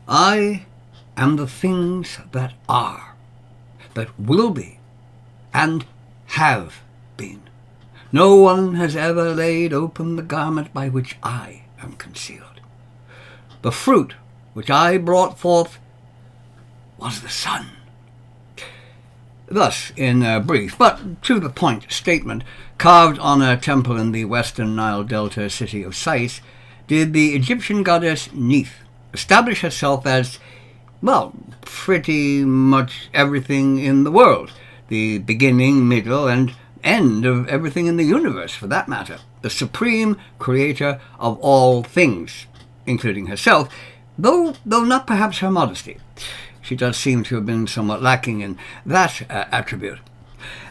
I am the things that are, that will be, and have been. No one has ever laid open the garment by which I am concealed. The fruit which I brought forth was the sun. Thus, in a brief but to-the-point statement, carved on a temple in the western Nile Delta city of Sais, did the Egyptian goddess Neith establish herself as, well, pretty much everything in the world, the beginning, middle, and end of everything in the universe, for that matter, the supreme creator of all things, including herself, though not perhaps her modesty. She does seem to have been somewhat lacking in that attribute.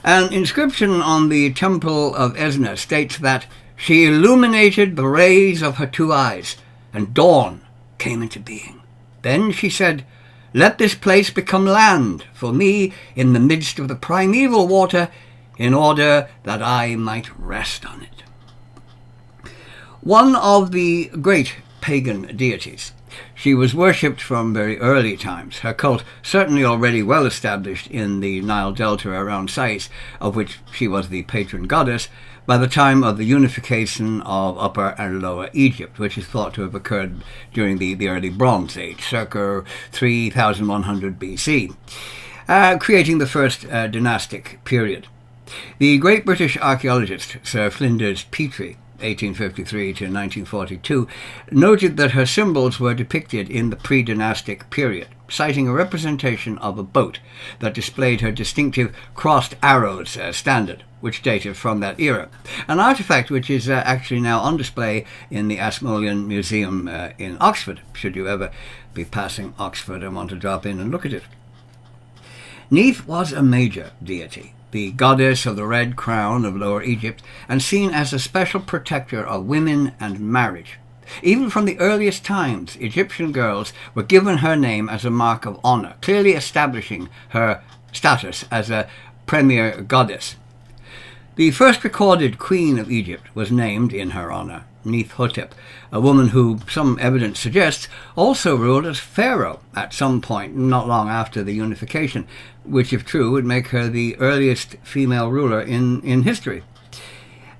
An inscription on the Temple of Esna states that she illuminated the rays of her two eyes, and dawn came into being. Then she said, "Let this place become land for me in the midst of the primeval water, in order that I might rest on it." One of the great pagan deities, she was worshipped from very early times, her cult certainly already well established in the Nile Delta around Sais, of which she was the patron goddess, by the time of the unification of Upper and Lower Egypt, which is thought to have occurred during the early Bronze Age, circa 3100 BC, creating the first dynastic period. The great British archaeologist Sir Flinders Petrie, 1853 to 1942, noted that her symbols were depicted in the pre-dynastic period, citing a representation of a boat that displayed her distinctive crossed arrows standard, which dated from that era, an artifact which is actually now on display in the Ashmolean Museum in Oxford, should you ever be passing Oxford and want to drop in and look at it. Neith was a major deity, the goddess of the Red Crown of Lower Egypt, and seen as a special protector of women and marriage. Even from the earliest times, Egyptian girls were given her name as a mark of honor, clearly establishing her status as a premier goddess. The first recorded queen of Egypt was named in her honor, Neith-Hotep, a woman who, some evidence suggests, also ruled as pharaoh at some point not long after the unification, which, if true, would make her the earliest female ruler in history.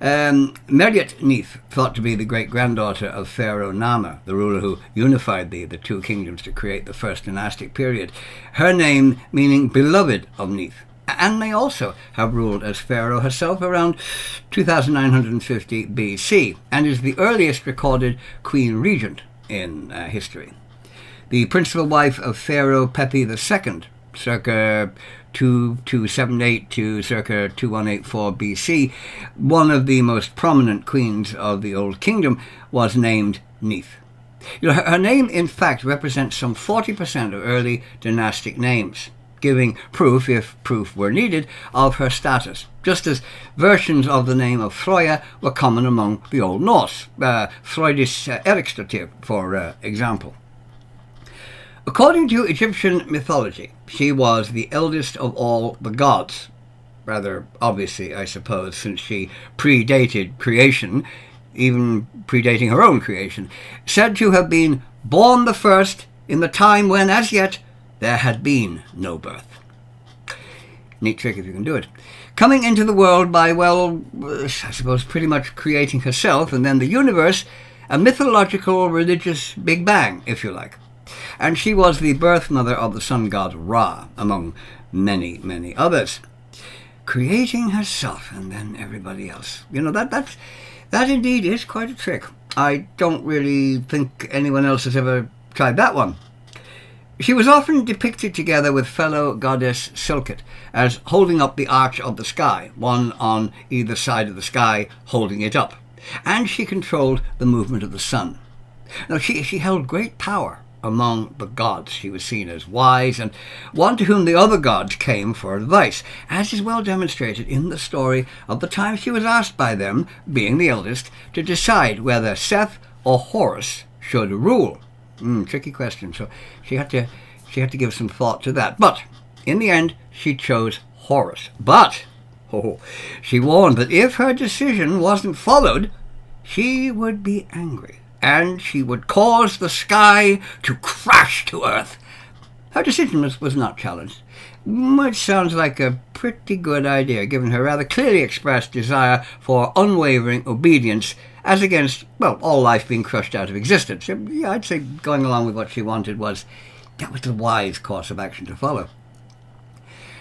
Meriet Neith, thought to be the great-granddaughter of Pharaoh Nama, the ruler who unified the two kingdoms to create the first dynastic period, her name meaning beloved of Neith, and may also have ruled as pharaoh herself around 2950 BC, and is the earliest recorded queen regent in history. The principal wife of Pharaoh Pepi II, circa 2278 to circa 2184 BC, one of the most prominent queens of the Old Kingdom, was named Neith. Her name, in fact, represents some 40% of early dynastic names, giving proof, if proof were needed, of her status, just as versions of the name of Froya were common among the Old Norse, Freudis Erikstotir, for example. According to Egyptian mythology, she was the eldest of all the gods. Rather obviously, I suppose, since she predated creation, even predating her own creation, said to have been born the first in the time when, as yet, there had been no birth. Neat trick if you can do it. Coming into the world by, well, I suppose pretty much creating herself and then the universe, a mythological religious Big Bang, if you like. And she was the birth mother of the sun god Ra, among many, many others. Creating herself and then everybody else. That indeed is quite a trick. I don't really think anyone else has ever tried that one. She was often depicted together with fellow goddess Silket as holding up the arch of the sky, one on either side of the sky holding it up, and she controlled the movement of the sun. Now, she held great power among the gods. She was seen as wise and one to whom the other gods came for advice, as is well demonstrated in the story of the time she was asked by them, being the eldest, to decide whether Seth or Horus should rule. Tricky question, so she had to give some thought to that. But in the end, she chose Horus. But she warned that if her decision wasn't followed, she would be angry and she would cause the sky to crash to earth. Her decision was not challenged, which sounds like a pretty good idea, given her rather clearly expressed desire for unwavering obedience as against, well, all life being crushed out of existence. Yeah, I'd say going along with what she wanted was the wise course of action to follow.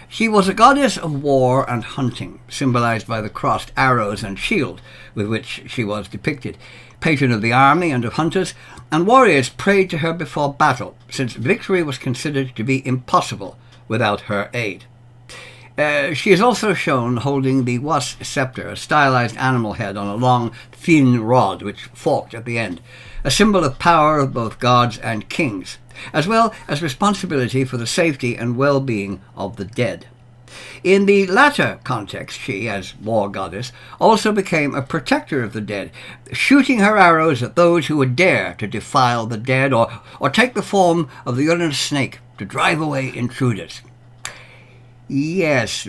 She was a goddess of war and hunting, symbolized by the crossed arrows and shield with which she was depicted, patron of the army and of hunters, and warriors prayed to her before battle, since victory was considered to be impossible without her aid. She is also shown holding the was scepter, a stylized animal head on a long, thin rod which forked at the end, a symbol of power of both gods and kings, as well as responsibility for the safety and well-being of the dead. In the latter context, she, as war goddess, also became a protector of the dead, shooting her arrows at those who would dare to defile the dead or take the form of the urinous snake to drive away intruders. Yes,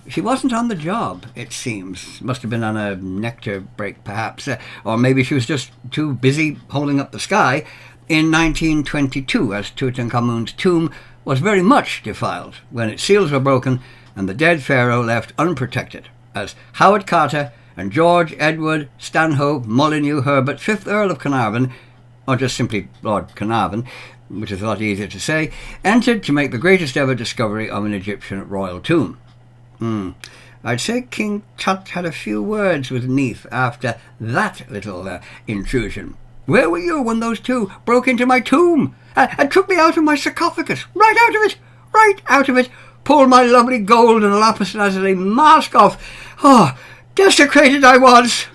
she wasn't on the job, it seems. Must have been on a nectar break, perhaps. Or maybe she was just too busy holding up the sky in 1922, as Tutankhamun's tomb was very much defiled when its seals were broken and the dead pharaoh left unprotected, as Howard Carter and George Edward Stanhope Molyneux Herbert, 5th Earl of Carnarvon, or just simply Lord Carnarvon, which is a lot easier to say, entered to make the greatest ever discovery of an Egyptian royal tomb. I'd say King Tut had a few words with Neith after that little intrusion. Where were you when those two broke into my tomb and took me out of my sarcophagus? Right out of it, pulled my lovely gold and lapis lazuli mask off. Oh, desecrated I was.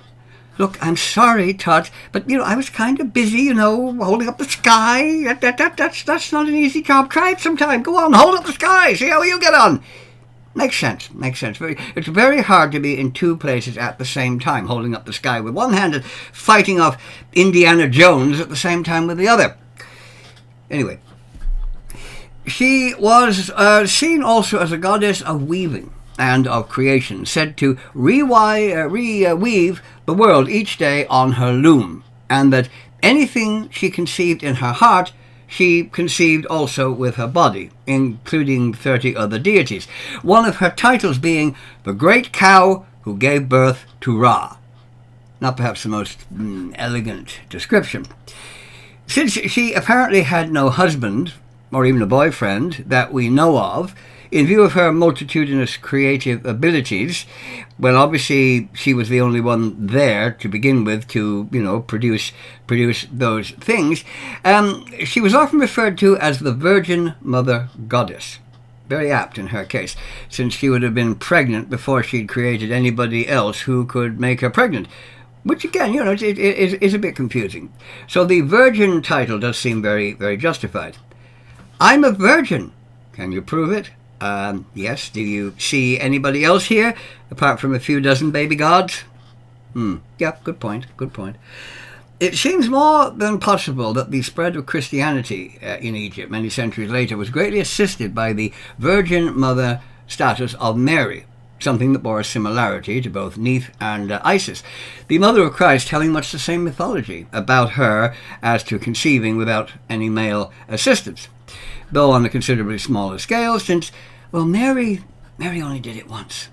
Look, I'm sorry, Tut, but, I was kind of busy, holding up the sky. That's not an easy job. Try it sometime. Go on, hold up the sky. See how you get on. Makes sense. It's very hard to be in two places at the same time, holding up the sky with one hand and fighting off Indiana Jones at the same time with the other. Anyway, she was seen also as a goddess of weaving and of creation, said to reweave the world each day on her loom, and that anything she conceived in her heart she conceived also with her body, including 30 other deities, one of her titles being the Great Cow who gave birth to Ra. Not perhaps the most elegant description. Since she apparently had no husband, or even a boyfriend, that we know of, in view of her multitudinous creative abilities, well, obviously she was the only one there to begin with to, produce those things. She was often referred to as the Virgin Mother Goddess. Very apt in her case, since she would have been pregnant before she'd created anybody else who could make her pregnant. Which, again, it is a bit confusing. So the virgin title does seem very, very justified. I'm a virgin. Can you prove it? Yes. Do you see anybody else here, apart from a few dozen baby gods? Yeah, good point. It seems more than possible that the spread of Christianity in Egypt many centuries later was greatly assisted by the Virgin Mother status of Mary, something that bore a similarity to both Neith and Isis, the Mother of Christ telling much the same mythology about her as to conceiving without any male assistance, though on a considerably smaller scale, since, well, Mary only did it once.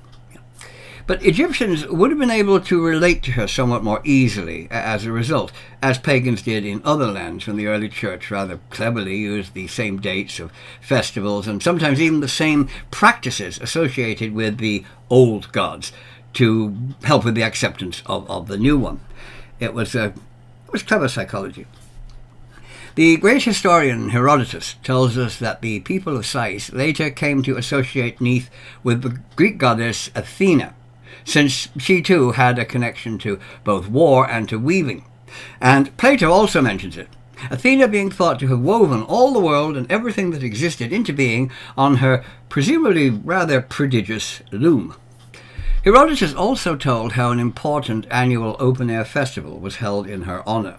But Egyptians would have been able to relate to her somewhat more easily as a result, as pagans did in other lands when the early church rather cleverly used the same dates of festivals and sometimes even the same practices associated with the old gods to help with the acceptance of the new one. It was clever psychology. The great historian Herodotus tells us that the people of Sais later came to associate Neith with the Greek goddess Athena, since she too had a connection to both war and to weaving. And Plato also mentions it, Athena being thought to have woven all the world and everything that existed into being on her presumably rather prodigious loom. Herodotus also told how an important annual open-air festival was held in her honor,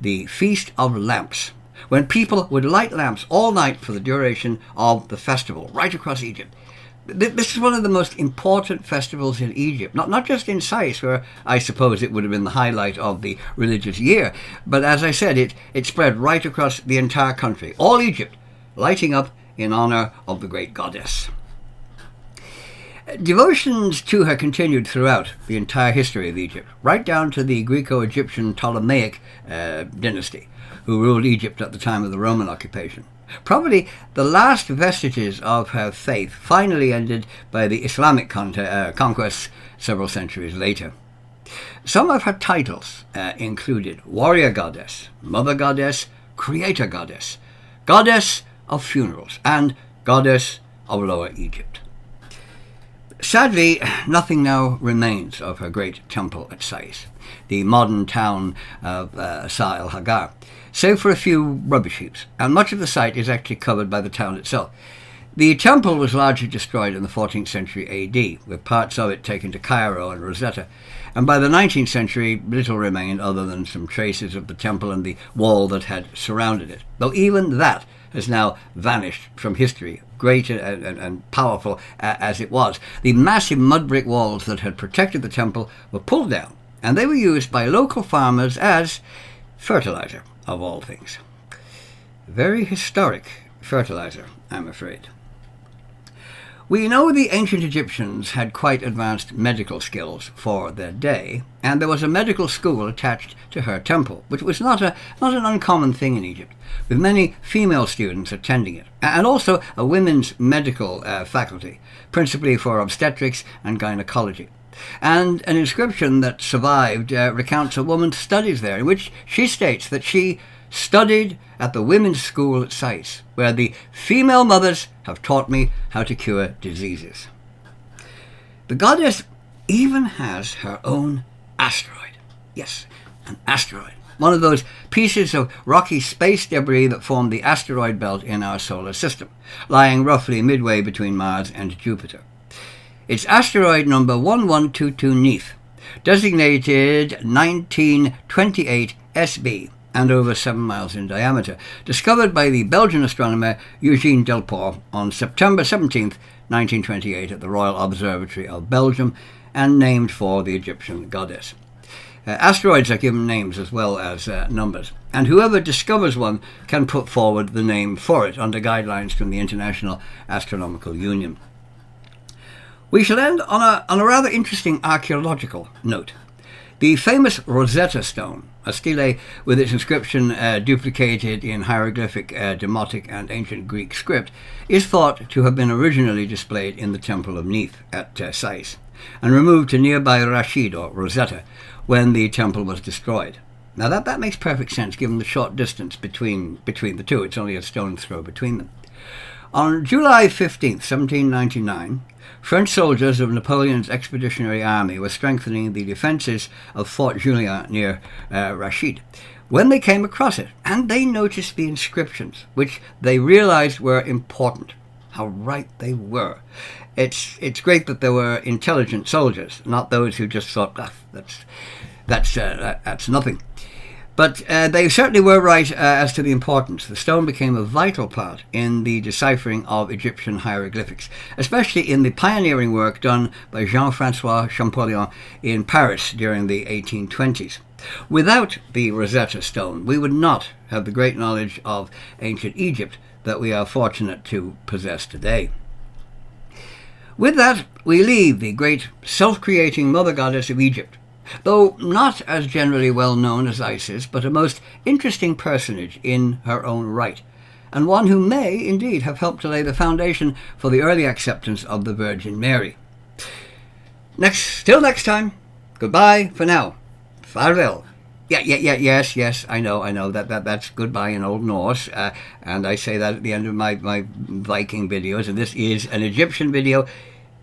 the Feast of Lamps, when people would light lamps all night for the duration of the festival, right across Egypt. This is one of the most important festivals in Egypt, not just in Sais, where I suppose it would have been the highlight of the religious year, but as I said, it spread right across the entire country, all Egypt, lighting up in honour of the great goddess. Devotions to her continued throughout the entire history of Egypt, right down to the Greco-Egyptian Ptolemaic dynasty, who ruled Egypt at the time of the Roman occupation. Probably the last vestiges of her faith finally ended by the Islamic conquests several centuries later. Some of her titles included warrior goddess, mother goddess, creator goddess, goddess of funerals, and goddess of Lower Egypt. Sadly, nothing now remains of her great temple at Sais, the modern town of Sa el Hagar, save for a few rubbish heaps, and much of the site is actually covered by the town itself. The temple was largely destroyed in the 14th century AD, with parts of it taken to Cairo and Rosetta, and by the 19th century little remained other than some traces of the temple and the wall that had surrounded it, though even that has now vanished from history, great and powerful as it was. The massive mud brick walls that had protected the temple were pulled down, and they were used by local farmers as fertilizer, of all things. Very historic fertilizer, I'm afraid. We know the ancient Egyptians had quite advanced medical skills for their day, and there was a medical school attached to her temple, which was not an uncommon thing in Egypt, with many female students attending it, and also a women's medical faculty, principally for obstetrics and gynecology. And an inscription that survived recounts a woman's studies there, in which she states that she studied at the women's school at Sais, where the female mothers have taught me how to cure diseases. The goddess even has her own asteroid. Yes, an asteroid. One of those pieces of rocky space debris that form the asteroid belt in our solar system, lying roughly midway between Mars and Jupiter. It's asteroid number 1122 NEITH, designated 1928 SB, and over 7 miles in diameter, discovered by the Belgian astronomer Eugene Delport on September 17, 1928, at the Royal Observatory of Belgium, and named for the Egyptian goddess. Asteroids are given names as well as numbers, and whoever discovers one can put forward the name for it under guidelines from the International Astronomical Union. We shall end on a rather interesting archaeological note. The famous Rosetta Stone, a stele with its inscription duplicated in hieroglyphic, Demotic and ancient Greek script, is thought to have been originally displayed in the Temple of Neith at Sais, and removed to nearby Rashid, or Rosetta, when the temple was destroyed. Now that makes perfect sense given the short distance between the two. It's only a stone's throw between them. On July 15th, 1799, French soldiers of Napoleon's expeditionary army were strengthening the defences of Fort Julien near Rashid when they came across it, and they noticed the inscriptions, which they realised were important. How right they were. It's great that there were intelligent soldiers, not those who just thought, that's nothing. But they certainly were right as to the importance. The stone became a vital part in the deciphering of Egyptian hieroglyphics, especially in the pioneering work done by Jean-François Champollion in Paris during the 1820s. Without the Rosetta Stone, we would not have the great knowledge of ancient Egypt that we are fortunate to possess today. With that, we leave the great self-creating mother goddess of Egypt, though not as generally well known as Isis, but a most interesting personage in her own right, and one who may indeed have helped to lay the foundation for the early acceptance of the Virgin Mary. Till next time, goodbye for now. Farewell. Yes, I know that's goodbye in Old Norse, and I say that at the end of my Viking videos, and this is an Egyptian video,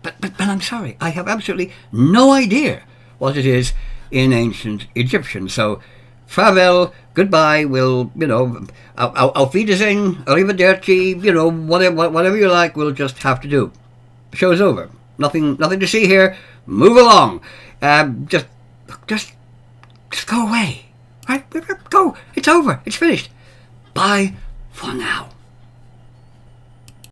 but I'm sorry, I have absolutely no idea what it is in ancient Egyptian. So, farewell, goodbye, auf Wiedersehen, arrivederci, whatever you like, we'll just have to do. The show's over. Nothing to see here. Move along. Just go away. Right? Go. It's over. It's finished. Bye for now.